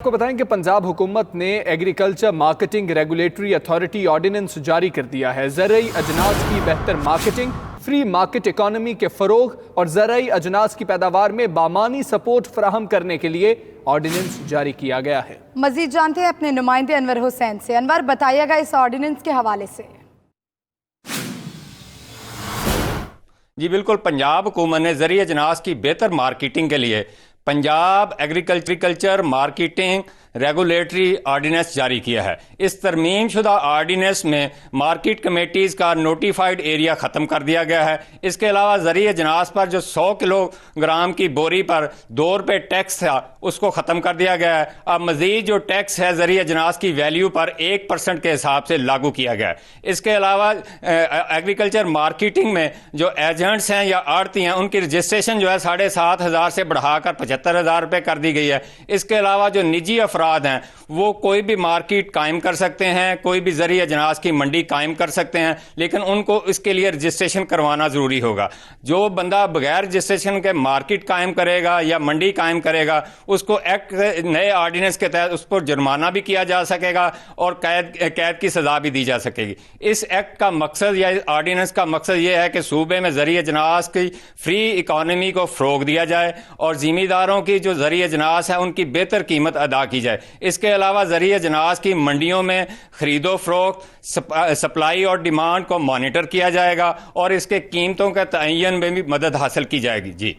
आपको बताएं कि पंजाब हुकूमत ने agriculture marketing regulatory authority ordinance जारी कर दिया है। ज़रई अजनास की बेहतर मार्केटिंग, फ्री मार्केट इकॉनमी के फरोग और ज़रई अजनास की पैदावार में बामानी सपोर्ट फराहम करने के लिए ऑर्डिनेंस जारी किया गया है। मजीद जानते हैं अपने नुमाइंदे अनवर हुसैन से। अनवर, बताइएगा इस ऑर्डिनेंस के हवाले से। जी बिल्कुल, पंजाब हुकूमत ने ज़रिए अजनास की बेहतर मार्केटिंग के लिए Punjab agriculture marketing regulatory ordinance जारी किया है। इस तरमीम शुदा ऑर्डिनेंस में मार्केट कमेटीज़ का नोटिफाइड एरिया ख़त्म कर दिया गया है। इसके अलावा ज़रिए अजनास पर जो 100 किलोग्राम की बोरी पर 2 रुपये टैक्स था उसको ख़त्म कर दिया गया है। अब मज़ीद जो टैक्स है ज़रिए अजनास की वैल्यू पर 1% के हिसाब से लागू किया गया है। इसके अलावा एग्रीकल्चर मार्केटिंग में जो एजेंट्स हैं या आड़ती हैं उनकी रजिस्ट्रेशन जो है 7,500 से बढ़ाकर 75,000 रुपये कर दी गई है। इसके अलावा जो निजी अफराद हैं वो कोई भी मार्केट कायम कर सकते हैं, कोई भी ज़रिए अजनास की मंडी कायम कर सकते हैं, लेकिन उनको इसके लिए रजिस्ट्रेशन करवाना ज़रूरी होगा। जो बंदा बगैर रजिस्ट्रेशन के मार्केट कायम करेगा या मंडी कायम करेगा उसको एक्ट नए ऑर्डिनेंस के तहत उस पर जुर्माना भी किया जा सकेगा और कैद की सज़ा भी दी जा सकेगी। इस एक्ट का मकसद या ऑर्डिनेंस का मकसद ये है कि सूबे में ज़रिए अजनास की फ्री इकॉनमी को फ़रोग दिया जाए और ज़िम्मेदारों की जो ज़रिए अजनास है उनकी बेहतर कीमत अदा की जाए। इसके अलावा ज़रिए अजनास की मंडियों में खरीदो फरोख्त, सप्लाई और डिमांड को मॉनिटर किया जाएगा और इसके कीमतों के तयन में भी मदद हासिल की जाएगी। जी।